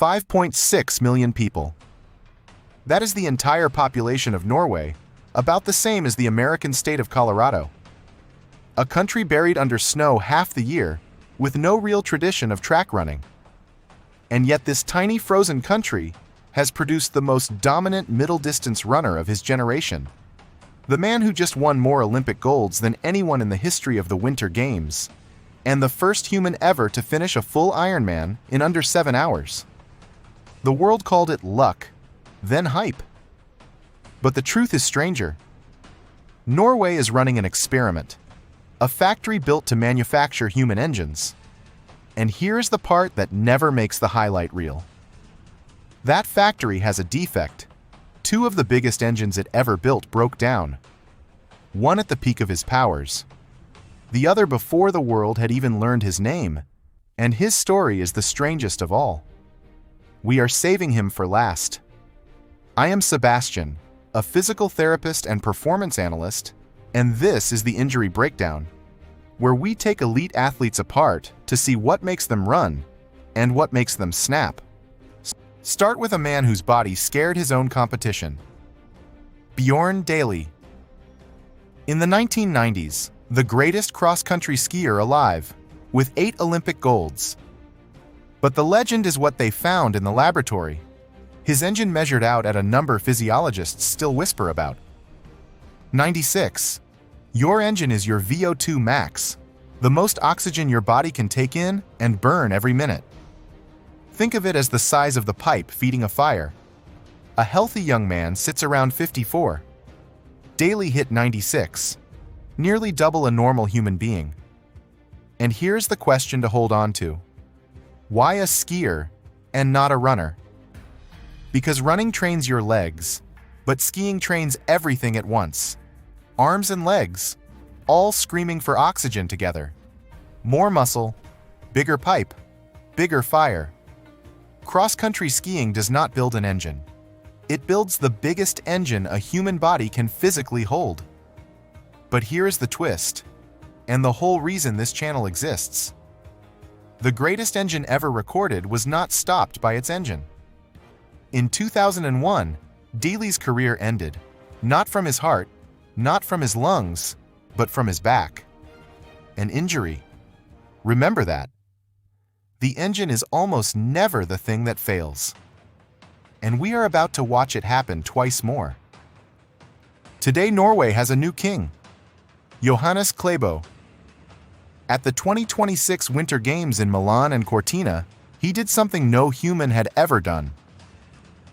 5.6 million people. That is the entire population of Norway, about the same as the American state of Colorado. A country buried under snow half the year, with no real tradition of track running. And yet this tiny frozen country has produced the most dominant middle-distance runner of his generation. The man who just won more Olympic golds than anyone in the history of the Winter Games, and the first human ever to finish a full Ironman in under 7 hours. The world called it luck, then hype. But the truth is stranger. Norway is running an experiment, a factory built to manufacture human engines. And here's the part that never makes the highlight reel. That factory has a defect. 2 of the biggest engines it ever built broke down. One at the peak of his powers. The other before the world had even learned his name. And his story is the strangest of all. We are saving him for last. I am Sebastian, a physical therapist and performance analyst, and this is the Injury Breakdown, where we take elite athletes apart to see what makes them run and what makes them snap. Start with a man whose body scared his own competition. Bjørn Dæhlie. In the 1990s, the greatest cross-country skier alive, with 8 Olympic golds. But the legend is what they found in the laboratory. His engine measured out at a number physiologists still whisper about. 96. Your engine is your VO2 max, the most oxygen your body can take in and burn every minute. Think of it as the size of the pipe feeding a fire. A healthy young man sits around 54. Dæhlie hit 96, nearly double a normal human being. And here's the question to hold on to. Why a skier and not a runner? Because running trains your legs, but skiing trains everything at once. Arms and legs, all screaming for oxygen together. More muscle, bigger pipe, bigger fire. Cross-country skiing does not build an engine. It builds the biggest engine a human body can physically hold. But here is the twist, and the whole reason this channel exists. The greatest engine ever recorded was not stopped by its engine. In 2001, Dæhlie's career ended, not from his heart, not from his lungs, but from his back. An injury. Remember that. The engine is almost never the thing that fails. And we are about to watch it happen twice more. Today, Norway has a new king, Johannes Klæbo. At the 2026 Winter Games in Milan and Cortina, he did something no human had ever done.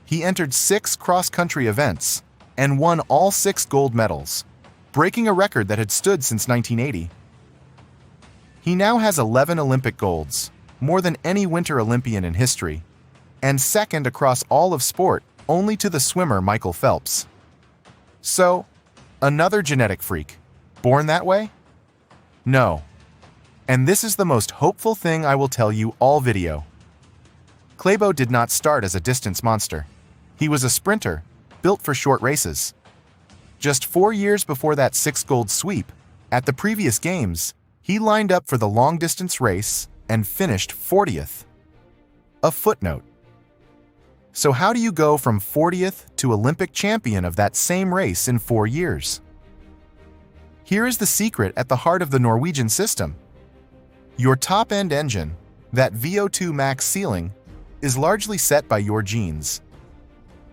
He entered 6 cross-country events and won all 6 gold medals, breaking a record that had stood since 1980. He now has 11 Olympic golds, more than any Winter Olympian in history, and second across all of sport only to the swimmer Michael Phelps. So, another genetic freak, born that way? No. And this is the most hopeful thing I will tell you all video. Klæbo did not start as a distance monster. He was a sprinter, built for short races. Just 4 years before that 6 gold sweep, at the previous games, he lined up for the long-distance race and finished 40th. A footnote. So how do you go from 40th to Olympic champion of that same race in 4 years? Here is the secret at the heart of the Norwegian system. Your top-end engine, that VO2 max ceiling, is largely set by your genes.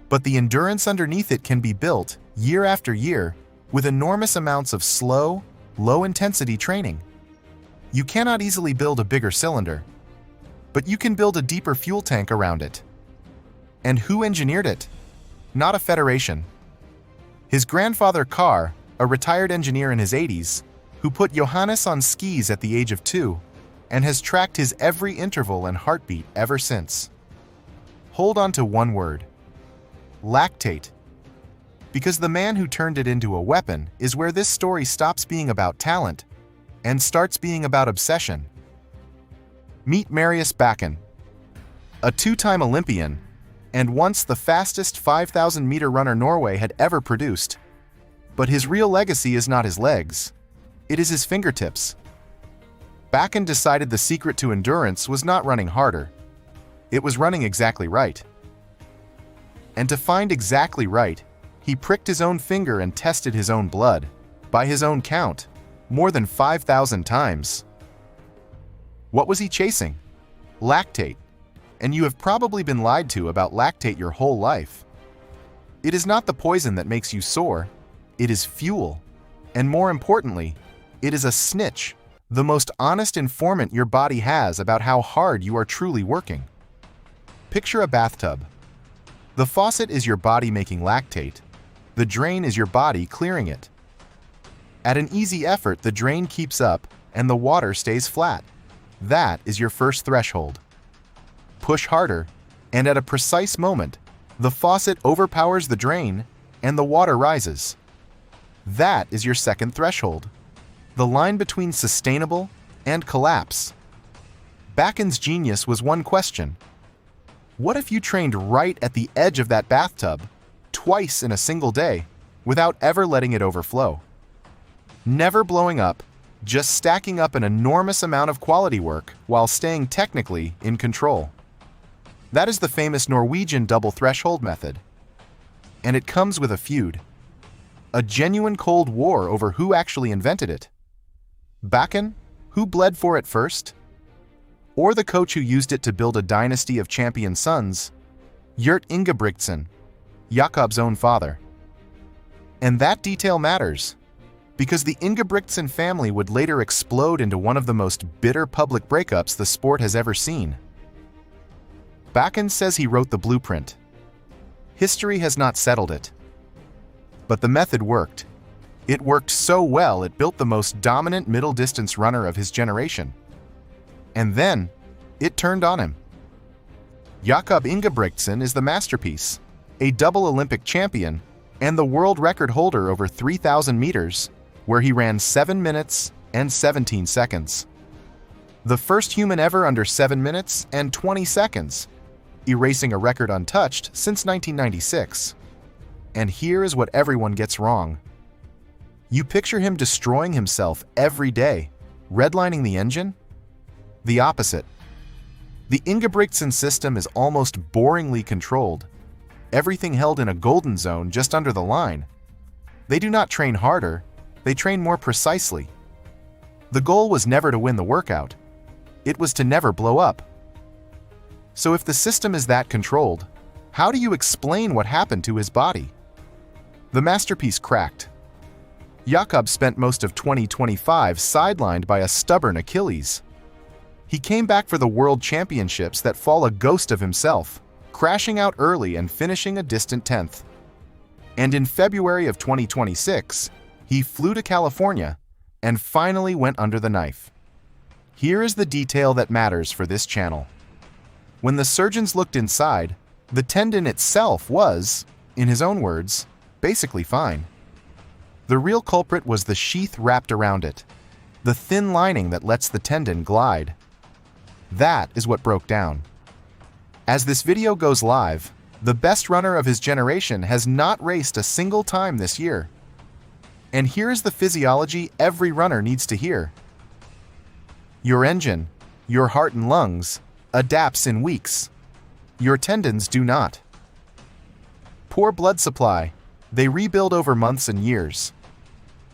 But the endurance underneath it can be built, year after year, with enormous amounts of slow, low-intensity training. You cannot easily build a bigger cylinder, but you can build a deeper fuel tank around it. And who engineered it? Not a federation. His grandfather Kar, a retired engineer in his 80s, who put Johannes on skis at the age of 2, and has tracked his every interval and heartbeat ever since. Hold on to one word. Lactate. Because the man who turned it into a weapon is where this story stops being about talent and starts being about obsession. Meet Marius Bakken, a 2-time Olympian and once the fastest 5,000-meter runner Norway had ever produced. But his real legacy is not his legs. It is his fingertips. Bakken decided the secret to endurance was not running harder. It was running exactly right. And to find exactly right, he pricked his own finger and tested his own blood, by his own count, more than 5,000 times. What was he chasing? Lactate. And you have probably been lied to about lactate your whole life. It is not the poison that makes you sore, it is fuel. And more importantly, it is a snitch, the most honest informant your body has about how hard you are truly working. Picture a bathtub. The faucet is your body making lactate. The drain is your body clearing it. At an easy effort, the drain keeps up and the water stays flat. That is your first threshold. Push harder, and at a precise moment, the faucet overpowers the drain and the water rises. That is your second threshold, the line between sustainable and collapse. Bakken's genius was one question. What if you trained right at the edge of that bathtub, twice in a single day, without ever letting it overflow? Never blowing up, just stacking up an enormous amount of quality work while staying technically in control. That is the famous Norwegian double threshold method. And it comes with a feud. A genuine cold war over who actually invented it. Bakken, who bled for it first? Or the coach who used it to build a dynasty of champion sons, Jakob Ingebrigtsen, Jakob's own father. And that detail matters, because the Ingebrigtsen family would later explode into one of the most bitter public breakups the sport has ever seen. Bakken says he wrote the blueprint. History has not settled it. But the method worked. It worked so well it built the most dominant middle-distance runner of his generation. And then, it turned on him. Jakob Ingebrigtsen is the masterpiece, a double Olympic champion, and the world record holder over 3,000 meters, where he ran 7 minutes and 17 seconds. The first human ever under 7 minutes and 20 seconds, erasing a record untouched since 1996. And here is what everyone gets wrong. You picture him destroying himself every day, redlining the engine? The opposite. The Ingebrigtsen system is almost boringly controlled, everything held in a golden zone just under the line. They do not train harder, they train more precisely. The goal was never to win the workout. It was to never blow up. So if the system is that controlled, how do you explain what happened to his body? The masterpiece cracked. Jakob spent most of 2025 sidelined by a stubborn Achilles. He came back for the World Championships that fall a ghost of himself, crashing out early and finishing a distant 10th. And in February of 2026, he flew to California and finally went under the knife. Here is the detail that matters for this channel. When the surgeons looked inside, the tendon itself was, in his own words, basically fine. The real culprit was the sheath wrapped around it, the thin lining that lets the tendon glide. That is what broke down. As this video goes live, the best runner of his generation has not raced a single time this year. And here's the physiology every runner needs to hear. Your engine, your heart and lungs, adapts in weeks. Your tendons do not. Poor blood supply, they rebuild over months and years.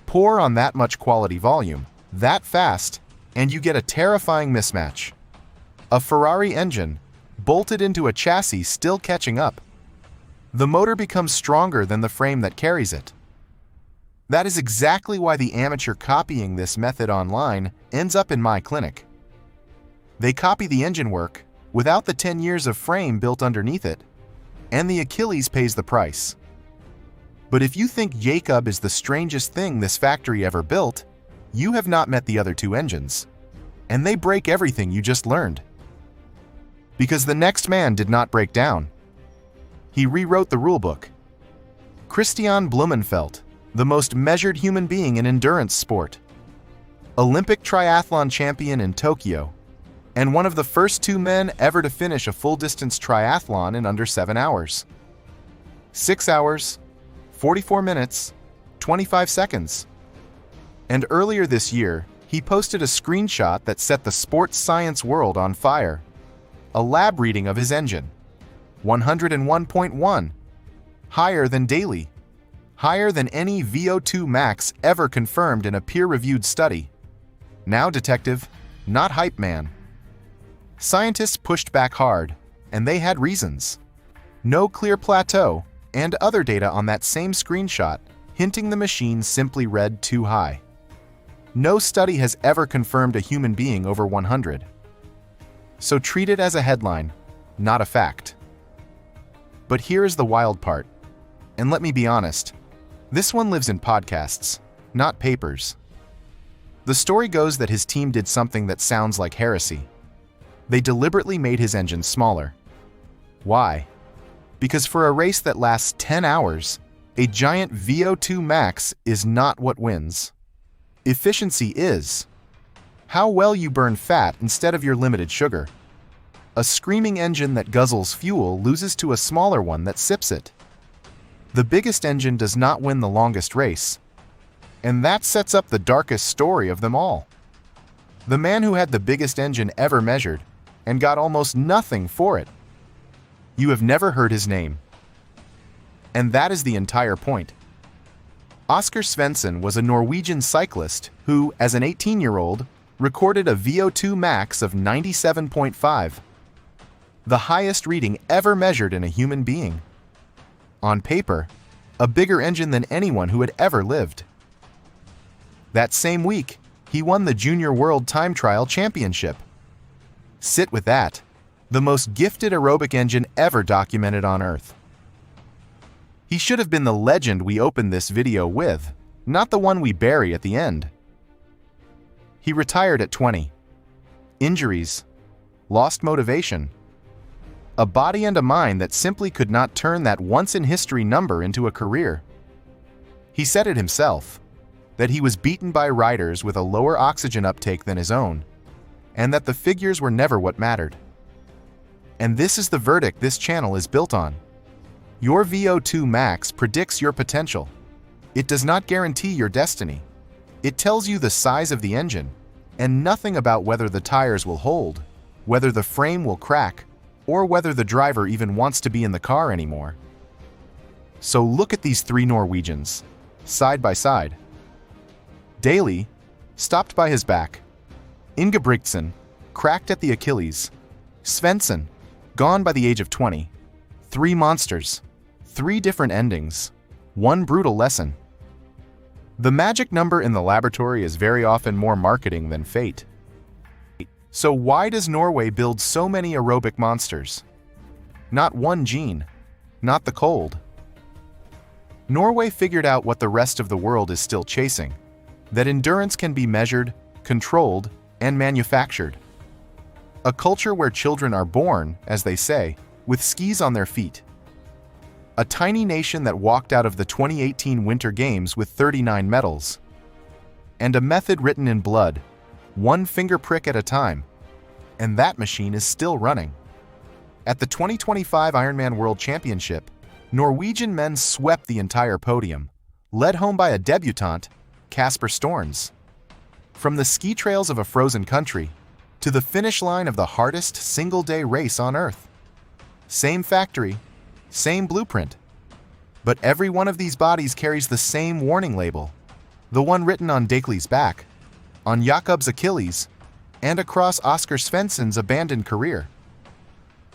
Pour on that much quality volume, that fast, and you get a terrifying mismatch. A Ferrari engine, bolted into a chassis still catching up. The motor becomes stronger than the frame that carries it. That is exactly why the amateur copying this method online ends up in my clinic. They copy the engine work without the 10 years of frame built underneath it, and the Achilles pays the price. But if you think Jakob is the strangest thing this factory ever built, you have not met the other two engines. And they break everything you just learned. Because the next man did not break down. He rewrote the rulebook. Kristian Blummenfelt, the most measured human being in endurance sport. Olympic triathlon champion in Tokyo, and one of the first 2 men ever to finish a full-distance triathlon in under 7 hours. 6 hours, 44 minutes, 25 seconds. And earlier this year, he posted a screenshot that set the sports science world on fire. a lab reading of his engine. 101.1. Higher than Dæhlie. Higher than any VO2 max ever confirmed in a peer-reviewed study. Now, detective, not hype man. Scientists pushed back hard, and they had reasons. No clear plateau, and other data on that same screenshot hinting the machine simply read too high. No study has ever confirmed a human being over 100. So treat it as a headline, not a fact. But here is the wild part. And let me be honest, this one lives in podcasts, not papers. The story goes that his team did something that sounds like heresy. They deliberately made his engine smaller. Why? Because for a race that lasts 10 hours, a giant VO2 max is not what wins. Efficiency is. How well you burn fat instead of your limited sugar. A screaming engine that guzzles fuel loses to a smaller one that sips it. The biggest engine does not win the longest race. And that sets up the darkest story of them all. The man who had the biggest engine ever measured and got almost nothing for it. You have never heard his name. And that is the entire point. Oskar Svensson was a Norwegian cyclist who, as an 18-year-old, recorded a VO2 max of 97.5, the highest reading ever measured in a human being. On paper, a bigger engine than anyone who had ever lived. That same week, he won the Junior World Time Trial Championship. Sit with that, the most gifted aerobic engine ever documented on Earth. He should have been the legend we opened this video with, not the one we bury at the end. He retired at 20. Injuries, lost motivation, a body and a mind that simply could not turn that once-in-history number into a career. He said it himself, that he was beaten by riders with a lower oxygen uptake than his own, and that the figures were never what mattered. And this is the verdict this channel is built on. Your VO2 max predicts your potential. It does not guarantee your destiny. It tells you the size of the engine, and nothing about whether the tires will hold, whether the frame will crack, or whether the driver even wants to be in the car anymore. So look at these three Norwegians, side by side. Dæhlie, stopped by his back. Ingebrigtsen, cracked at the Achilles. Svensson, gone by the age of 20. Three monsters, three different endings, one brutal lesson. The magic number in the laboratory is very often more marketing than fate. So why does Norway build so many aerobic monsters? Not one gene, not the cold. Norway figured out what the rest of the world is still chasing, that endurance can be measured, controlled, and manufactured. A culture where children are born, as they say, with skis on their feet. A tiny nation that walked out of the 2018 Winter Games with 39 medals. And a method written in blood, one finger prick at a time. And that machine is still running. At the 2025 Ironman World Championship, Norwegian men swept the entire podium, led home by a debutante, Kasper Storms. From the ski trails of a frozen country to the finish line of the hardest single-day race on Earth. Same factory, same blueprint. But every one of these bodies carries the same warning label, the one written on Dæhlie's back, on Jakob's Achilles, and across Oskar Svensson's abandoned career.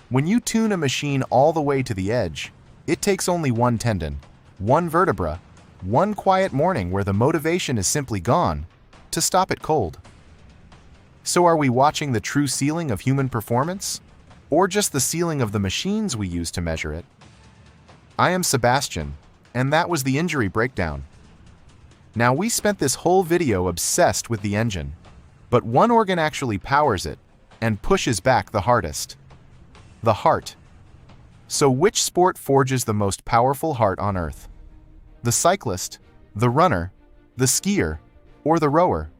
When you tune a machine all the way to the edge, it takes only one tendon, one vertebra, one quiet morning where the motivation is simply gone, to stop it cold. So are we watching the true ceiling of human performance? Or just the ceiling of the machines we use to measure it? I am Sebastian, and that was the injury breakdown. Now, we spent this whole video obsessed with the engine, but one organ actually powers it and pushes back the hardest. The heart. So which sport forges the most powerful heart on Earth? The cyclist, the runner, the skier, or the rower?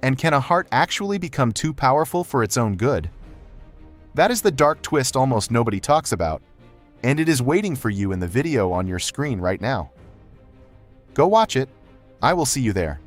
And can a heart actually become too powerful for its own good? That is the dark twist almost nobody talks about, and it is waiting for you in the video on your screen right now. Go watch it. I will see you there.